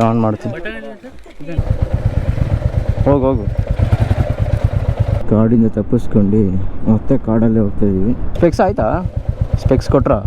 On ಮಾಡ್ತೀನಿ. ಹೋಗು. ಕಾಡಿಂದ ತಪ್ಪಿಸ್ಕೊಂಡು ಮತ್ತೆ ಕಾಡಲ್ಲೇ ಹೋಗ್ತಾ ಇದೀವಿ. ಸ್ಪೆಕ್ಸ್ ಆಯ್ತಾ? ಸ್ಪೆಕ್ಸ್ ಕೊಟ್ರಾ?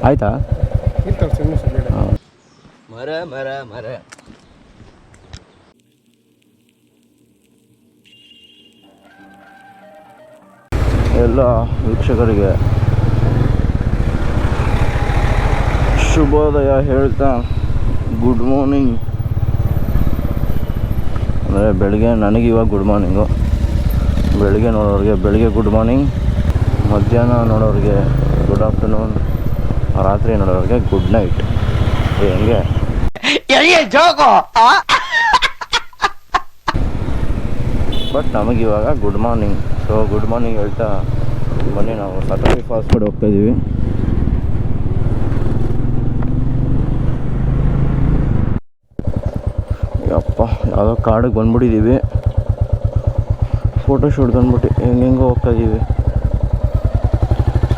ಆಯ್ತಾ? ಮರ ಎಲ್ಲ ವೀಕ್ಷಕರಿಗೆ ಶುಭೋದಯ ಹೇಳ್ತಾ ಗುಡ್ ಮಾರ್ನಿಂಗ್. ಅಂದರೆ ಬೆಳಗ್ಗೆ ನನಗೆ ಇವಾಗ ಗುಡ್ ಮಾರ್ನಿಂಗು. ಬೆಳಗ್ಗೆ ನೋಡೋರಿಗೆ ಬೆಳಗ್ಗೆ ಗುಡ್ ಮಾರ್ನಿಂಗ್, ಮಧ್ಯಾಹ್ನ ನೋಡೋರಿಗೆ ಗುಡ್ ಆಫ್ಟರ್ನೂನ್, ರಾತ್ರಿ ನೋಡೋರಿಗೆ ಗುಡ್ ನೈಟ್. ಹೆಂಗೆ ಬಟ್ ನಮಗಿವಾಗ good morning. So good morning ಹೇಳ್ತಾ ಬನ್ನಿ ನಾವು ಸತೋಡಿ ಫಾಲ್ಸ್ ಕಡೆ ಹೋಗ್ತಾಯಿದ್ದೀವಿ. ಯಪ್ಪ ಯಾವುದೋ ಕಾಡಿಗೆ ಬಂದ್ಬಿಟ್ಟಿದ್ದೀವಿ. ಫೋಟೋಶೂಟ್ಗೆ ಬಂದ್ಬಿಟ್ಟು ಹೆಂಗೆಂಗೋ ಹೋಗ್ತಾಯಿದ್ದೀವಿ.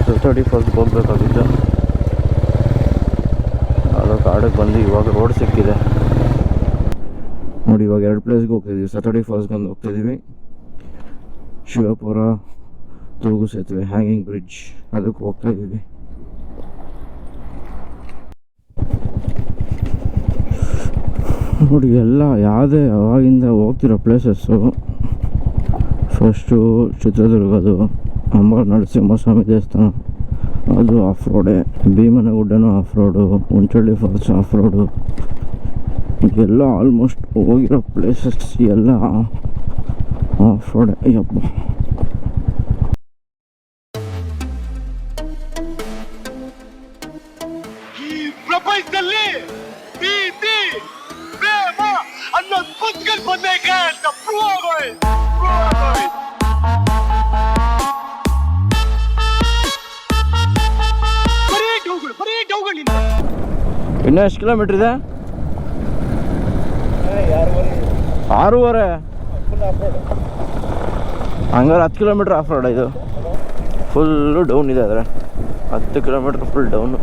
ಸತೋಡಿ ಫಾಲ್ಸ್ಗೆ ಹೋಗ್ಬೇಕಾಗಿತ್ತು. ಯಾವುದೋ ಕಾಡಿಗೆ ಬಂದು ಇವಾಗ ರೋಡ್ ಸಿಕ್ಕಿದೆ ನೋಡಿ. ಇವಾಗ 2 ಪ್ಲೇಸ್ಗೆ ಹೋಗ್ತಾಯಿದ್ದೀವಿ. ಸತೋಡಿ ಫಾಲ್ಸ್ಗೆ ಒಂದು ಹೋಗ್ತಾಯಿದ್ದೀವಿ, ಶಿವಪುರ ತೂಗು ಸೇತುವೆ ಹ್ಯಾಂಗಿಂಗ್ ಬ್ರಿಡ್ಜ್ ಅದಕ್ಕೆ ಹೋಗ್ತಾಯಿದ್ದೀವಿ. ನೋಡಿ ಎಲ್ಲ ಯಾವುದೇ ಅವಾಗಿಂದ ಹೋಗ್ತಿರೋ ಪ್ಲೇಸಸ್ಸು. ಫಸ್ಟು ಚಿತ್ರದುರ್ಗದು ಅಂಬಾರ್ ನರಸಿಂಹಸ್ವಾಮಿ ದೇವಸ್ಥಾನ, ಅದು ಆಫ್ ರೋಡೆ. ಭೀಮನಗುಡ್ಡನೂ off road, Unchalli falls off road. ಎಲ್ಲ ಆಲ್ಮೋಸ್ಟ್ ಹೋಗಿರೋ ಪ್ಲೇಸಸ್ ಎಲ್ಲ ಆಫ್ ರೋಡೆ. ಅಯ್ಯಪ್ಪ ಪ್ರಪಂಚದಲ್ಲಿ ಪ್ರೀತಿ ಪ್ರೇಮ ಅನ್ನೋದು ಕುತ್ಕೊಂಡು ಬಂದೇಕೆ ಅಂತ ಬರೀ ಡೌಗಳಿಂದ. ಇನ್ನೂ ಎಷ್ಟು ಕಿಲೋಮೀಟ್ರ್ ಇದೆ? 6.5. ಹಂಗಾರೆ 10 ಕಿಲೋಮೀಟ್ರ್ ಆಫ್ ರೋಡ್. ಇದು ಫುಲ್ಲು ಡೌನ್ ಇದೆ. ಆದರೆ 10 ಕಿಲೋಮೀಟ್ರ್ ಫುಲ್ ಡೌನು.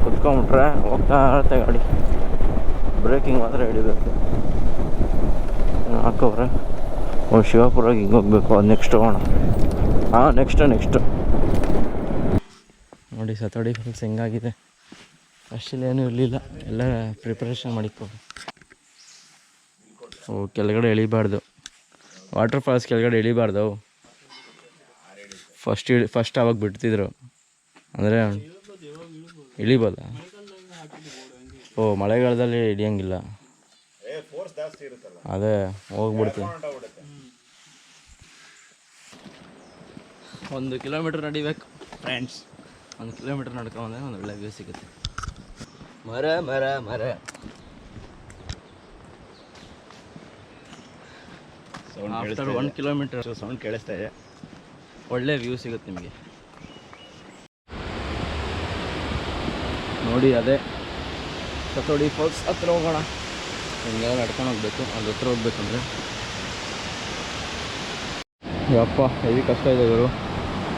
ಕುತ್ಕೊಂಬಿಟ್ರೆ ಹೋಗ್ತಾ ಇರುತ್ತೆ ಗಾಡಿ. ಬ್ರೇಕಿಂಗ್ ಮಾತ್ರ ಹಿಡಿಬೇಕು. ಹಾಕೋವ್ರೆ ಶಿವಪುರಾಗಿ ಹಿಂಗೆ ಹೋಗ್ಬೇಕು. ಅದು ನೆಕ್ಸ್ಟ್ ಹೋಗೋಣ. ನೆಕ್ಸ್ಟ್ ನೋಡಿ ಸತೋಡಿ ಫಾಲ್ಸ್ ಹೆಂಗಾಗಿದೆ. ಅಷ್ಟೇನು ಇರಲಿಲ್ಲ, ಎಲ್ಲ ಪ್ರಿಪ್ರೇಷನ್ ಮಾಡಿಕೊ. ಕೆಳಗಡೆ ಇಳಿಬಾರ್ದು, ವಾಟರ್ ಫಾಲ್ಸ್ ಕೆಳಗಡೆ ಇಳಿಬಾರ್ದು. ಫಸ್ಟ್ ಆವಾಗ ಬಿಡ್ತಿದ್ರು, ಅಂದರೆ ಇಳಿಬೋದ? ಮಳೆಗಾಲದಲ್ಲಿ ಹಿಡಿಯಂಗಿಲ್ಲ. ಅದೇ ಹೋಗ್ಬಿಡ್ತೀನಿ. 1 ಕಿಲೋಮೀಟ್ರ್ ನಡಿಬೇಕು ಫ್ರೆಂಡ್ಸ್. 1 ಕಿಲೋಮೀಟ್ರ್ ನಡ್ಕೊಂಡ್ರೆ ಒಂದು ಒಳ್ಳೆ ವ್ಯೂ ಸಿಗುತ್ತೆ. ಮರ ಆಫ್ಟರ್ 1 ಕಿಲೋಮೀಟರ್ ಸೌಂಡ್ ಕೇಳಿಸ್ತಾ ಇದೆ. ಒಳ್ಳೆ ವ್ಯೂ ಸಿಗುತ್ತೆ ನಿಮಗೆ. ನೋಡಿ ಅದೇ ಸತೋಡಿ ಫಾಲ್ಸ್ ಹತ್ರ ಹೋಗೋಣ. ಹಿಂಗೆಲ್ಲ ನಡ್ಕೊಂಡು ಹೋಗ್ಬೇಕು. ಅಲ್ಲಿ ಹತ್ರ ಹೋಗ್ಬೇಕಂದ್ರೆ ಯಪ್ಪ ಹೆವಿ ಕಷ್ಟ ಇದೆ ಇವರು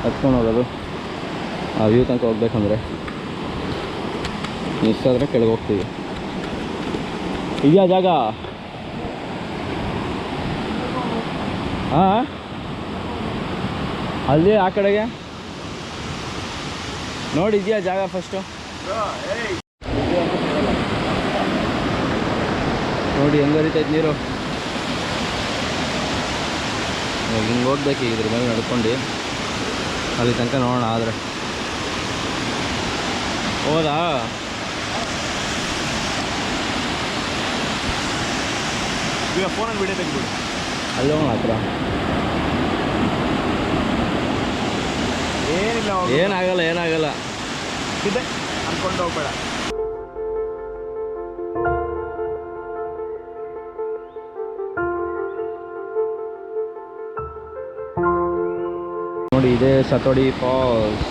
ಹತ್ಕೊಂಡು ಹೋಗೋದು. ಆ ವ್ಯೂ ತನಕ ಹೋಗ್ಬೇಕಂದ್ರೆ ಮಿಸ್ ಆದರೆ ಕೆಳಗೆ ಹೋಗ್ತೀವಿ. ಇದೆಯಾ ಜಾಗ? ಹಾಂ, ಅಲ್ಲಿ ಆ ಕಡೆಗೆ ನೋಡಿ. ಇದೆಯಾ ಜಾಗ? ಫಸ್ಟು ನೋಡಿ ಹೆಂಗೆ ಹರಿತೈತೆ ನೀರು. ಹಿಂಗೆ ಹೋಗ್ಬೇಕು. ಇದ್ರ ಮೇಲೆ ನಡ್ಕೊಂಡು ಅಲ್ಲಿ ತನಕ ನೋಡೋಣ. ಆದರೆ ಹೌದಾ? ಈಗ ಫೋನಲ್ಲಿ ವಿಡಿಯೋ ತೆಗೆದ್ಬಿಡು. ಅಲ್ಲಿ ಹೋಗೋಣ ಹತ್ರ. ಏನಾಗಲ್ಲ ಇದೆ ಅಂದ್ಕೊಂಡು ಹೋಗ್ಬೇಡ. ನೋಡಿ ಇದೆ ಸತೋಡಿ ಫಾಲ್ಸ್.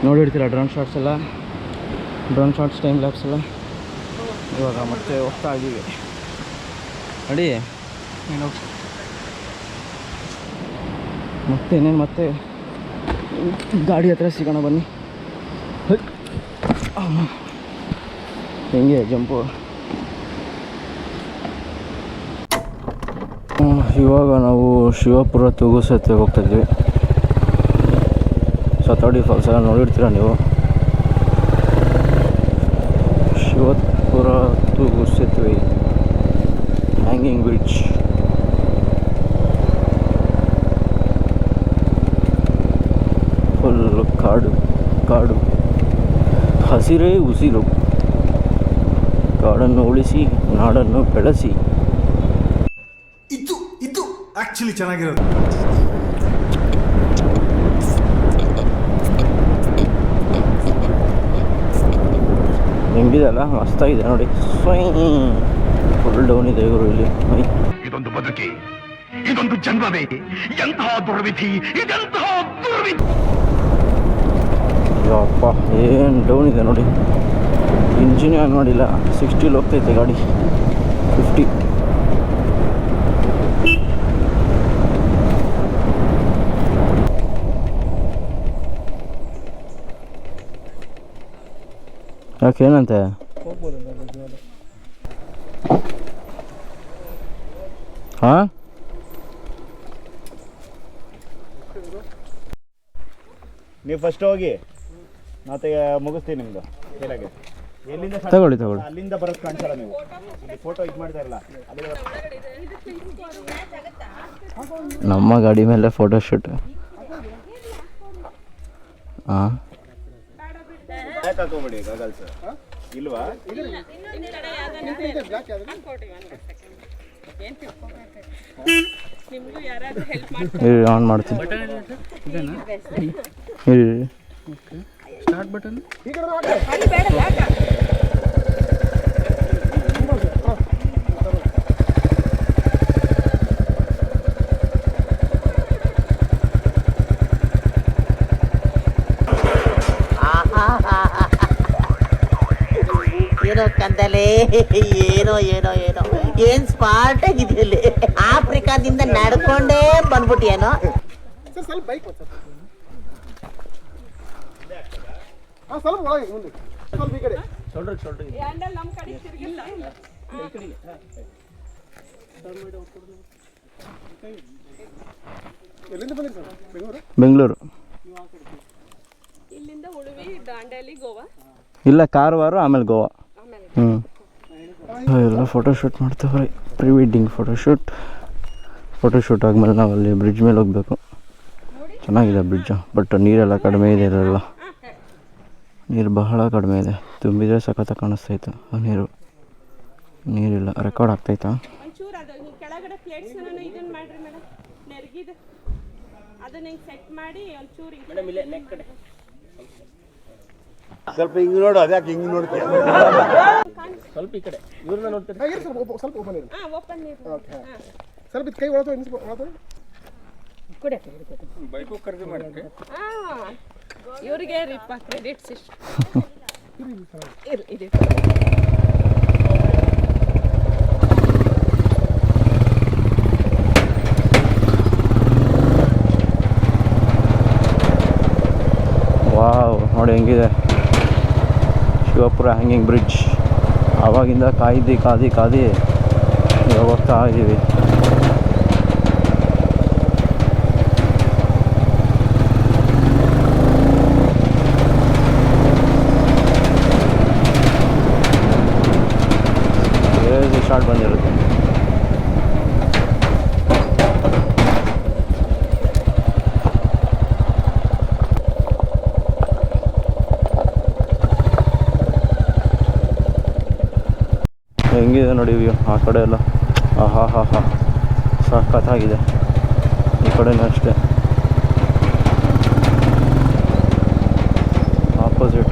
ನೋಡಿರ್ತೀರ ಡ್ರೋನ್ ಶಾಟ್ಸ್ ಎಲ್ಲ, ಡ್ರೋನ್ ಶಾಟ್ಸ್ ಟೈಮ್ ಲ್ಯಾಪ್ಸ್ ಎಲ್ಲ. ಇವಾಗ ಮತ್ತೆ ಹೋಗ್ತಾ ಇದ್ದೀವಿ ನೋಡಿ. ಮತ್ತೆ ಇನ್ನೇನು ಮತ್ತೆ ಗಾಡಿ ಹತ್ರ ಸಿಗೋಣ ಬನ್ನಿ. ಹೆಂಗೆ ಜಂಪು. ಇವಾಗ ನಾವು ಶಿವಪುರ ತೂಗು ಸೇತುವೆಗೆ ಹೋಗ್ತಾಯಿದ್ವಿ. ಸತಾಡಿ ಫಾಲ್ಸ್ ಎಲ್ಲ ನೋಡಿರ್ತೀರ ನೀವು. ಶಿವಪುರ ತೂಗು ಸೇತುವೆ, ಹ್ಯಾಂಗಿಂಗ್ ಬ್ರಿಡ್ಜ್. ಫುಲ್ ಕಾಡು ಕಾಡು, ಹಸಿರೇ ಉಸಿರು. ಕಾಡನ್ನು ಉಳಿಸಿ ನಾಡನ್ನು ಬೆಳೆಸಿ. ಇದು ಆಕ್ಚುಲಿ ಚೆನ್ನಾಗಿರೋದು. ಹೆಂಗಿದೆ ಅಲ್ಲ, ಮಸ್ತಾಗಿದೆ ನೋಡಿ. ಫುಲ್ ಡೌನ್ ಇದೆ ಇವರು ಇಲ್ಲಿ. ಇದೊಂದು ಬದುಕಿ, ಇದೊಂದು ಜನ್ಮವೇ, ಎಂತಹ ದುರ್ವಿಧಿ, ಇದೆಂತಹ ದುರ್ವಿಧಿ. ಅಪ್ಪ ಏನು ಡೌನ್ ಇದೆ ನೋಡಿ. ಇಂಜಿನ್ ಆನ್ ಮಾಡಿಲ್ಲ, 60 ಹೋಗ್ತೈತೆ ಗಾಡಿ, 50. ಯಾಕೇನಂತೆ ಹಾಂ? ನೀವು ಫಸ್ಟ್ ಹೋಗಿ ಮತ್ತೆ ಮುಗಿಸ್ತೀನಿ ನಿಮ್ದು ಕೇಳಾಗೆ. ಎಲ್ಲಿಂದ ತಗೊಳ್ಳಿ. ಅಲ್ಲಿಂದ ಬರೋದು ಕಾಣಿಸಲ್ಲ. ನೀವು ಇಲ್ಲಿ ಫೋಟೋ ಇದು ಮಾಡ್ತಾ ಇರಲ್ಲ. ನಮ್ಮ ಗಾಡಿ ಮೇಲೆ ಫೋಟೋ ಶೂಟ್. ಹಾಂ, ಹಾಕೋಬೇಡಿ ಗಗಲ್ಸ್ ಇಲ್ವಾ? ಆನ್ ಮಾಡ್ತೀನಿ. Start button. ಏನೋ ಕಂದಲೆ, ಏನೋ ಏನೋ ಏನೋ ಏನ್ ಸ್ಪಾಟ್ ಆಗಿದೆಯಲ್ಲಿ. ಆಫ್ರಿಕಾದಿಂದ ನಡ್ಕೊಂಡೇ ಬಂದ್ಬಿಟ್ಟಿಯೇನೋ. ಸ್ವಲ್ಪ ಬೈಕ್ ಸ್ವಲ್ಪ ಒಳಗೆ ಮುಂದೆ ಸ್ವಲ್ಪ ಈ ಕಡೆ ಎಲ್ಲಿಂದ ಬಂದಿರಿ ಸರ್? ಬೆಂಗಳೂರು. ಇಲ್ಲಿಂದ ಉಳುವಿ, ದಾಂಡೇಲಿ, ಗೋವಾ. ಇಲ್ಲ, ಕಾರವಾರ, ಆಮೇಲೆ ಗೋವಾ. ಎಲ್ಲ ಫೋಟೋಶೂಟ್ ಮಾಡ್ತಾವ್ರೆ. ಪ್ರೀ ವೆಡ್ಡಿಂಗ್ ಫೋಟೋಶೂಟ್ ಆದಮೇಲೆ ನಾವು ಅಲ್ಲಿ ಬ್ರಿಡ್ಜ್ ಮೇಲೆ ಹೋಗಬೇಕು. ಚೆನ್ನಾಗಿದೆ ಬ್ರಿಡ್ಜು, ಬಟ್ ನೀರೆಲ್ಲ ಕಡಿಮೆ ಇದೆ. ಇರಲ್ಲ, ನೀರು ಬಹಳ ಕಡಿಮೆ ಇದೆ. ತುಂಬಿದರೆ ಸಖತ್ತ ಕಾಣಿಸ್ತೈತೆ ನೀರಿಲ್ಲ. ರೆಕಾರ್ಡ್ ಆಗ್ತೈತಾ? ಒಂಚೂರು ಅದು ಕೆಳಗಡೆ ಪ್ಲೇಟ್ಸ್ ಇದನ್ನ ಮಾಡ್ರಿ ಮೇಡಮ್, ನೆರಗಿದು ಅದನ್ನ ಹಿಂಗೆ ಸೆಟ್ ಮಾಡಿ ಒಂಚೂರು ಸ್ವಲ್ಪ ಹಿಂಗೆ ನೋಡು. ಅದ್ಯಾಕೆ ಹಿಂಗೆ ನೋಡ್ತೀಯ? ಸ್ವಲ್ಪ ಈ ಕಡೆ ಇವ್ರನ್ನ ನೋಡ್ತೀರಿ. ಸ್ವಲ್ಪ ಓಪನ್ ಇರಿ. ಓಪನ್ ನೀರು. ಓಕೆ, ಸ್ವಲ್ಪ ಇದು ಕೈ ಒಳಗೆ ಬೈಕು ಖರೀದಿ ಮಾಡಿದ್ರೆ ಇವ್ರಿಗೆ ರೀಪ ಕ್ರೆಡಿಟ್ಸ್ ಇಷ್ಟು ಇದೆ. ವಾವ್, ನೋಡಿ ಹೆಂಗಿದೆ ಶಿವಪುರ ಹ್ಯಾಂಗಿಂಗ್ ಬ್ರಿಡ್ಜ್. ಆವಾಗಿಂದ ಕಾದಿ ಇವಾಗ ಹೋಗ್ತಾ ಇದ್ದೀವಿ. ಶಾರ್ಟ್ ಬಂದಿರುತ್ತೆ. ಹೆಂಗಿದೆ ನೋಡಿ ವ್ಯೂ ಆ ಕಡೆ ಎಲ್ಲ. ಹಾ ಸಖತ್ತಾಗಿದೆ. ಈ ಕಡೆನೂ ಅಷ್ಟೇ. ಆಪೋಸಿಟ್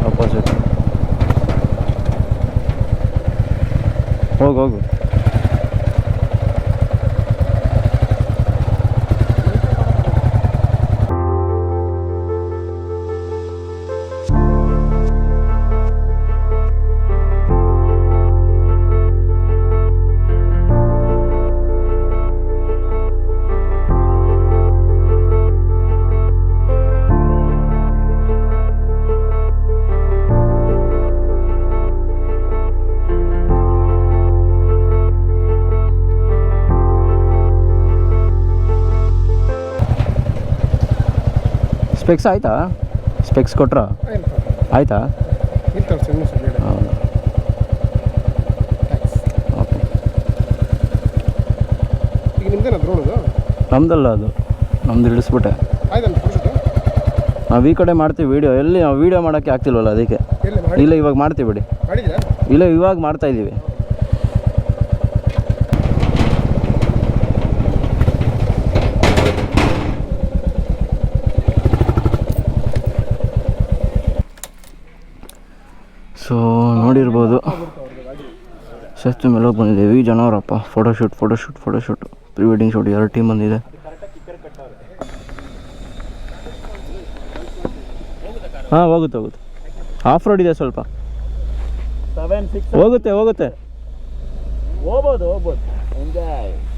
ಹೋಗು. ಸ್ಪೆಕ್ಸ್ ಆಯಿತಾ? ಸ್ಪೆಕ್ಸ್ ಕೊಟ್ರಾ? ಆಯಿತಾ? ಹೌದು. ಓಕೆ. ಈಗ ನಿಮ್ದೇನ ದ್ರೋಣದು? ನಮ್ದಲ್ಲ ಅದು, ನಮ್ದು ಇಳಿಸ್ಬಿಟ್ಟೆ. ಆಯ್ತಲ್ಲ ನಾವು ಈ ಕಡೆ ಮಾಡ್ತೀವಿ ವೀಡಿಯೋ. ಎಲ್ಲಿ ನಾವು ವೀಡಿಯೋ ಮಾಡೋಕ್ಕೆ ಆಗ್ತಿಲ್ವಲ್ಲ ಅದಕ್ಕೆ. ಇಲ್ಲ ಇವಾಗ ಮಾಡ್ತೀವಿ ಬಿಡಿ. ಮಾಡಿದ್ಯಾ? ಇಲ್ಲ ಇವಾಗ ಮಾಡ್ತಾಯಿದ್ದೀವಿ. ಸೊ ನೋಡಿರ್ಬೋದು, ಸೇತುವೆ ಮೇಲೆ ಹೋಗಿ ಬಂದಿದ್ದೀವಿ. ಜನ ಅವರಪ್ಪ photoshoot pre wedding shoot 2 team ಬಂದಿದೆ. ಹಾಂ ಹೋಗುತ್ತೆ. ಆಫ್ ರೋಡ್ ಇದೆ ಸ್ವಲ್ಪ. 7, 6 ಹೋಗುತ್ತೆ ಹೋಗ್ಬೋದು ಎಂಜಾಯ್.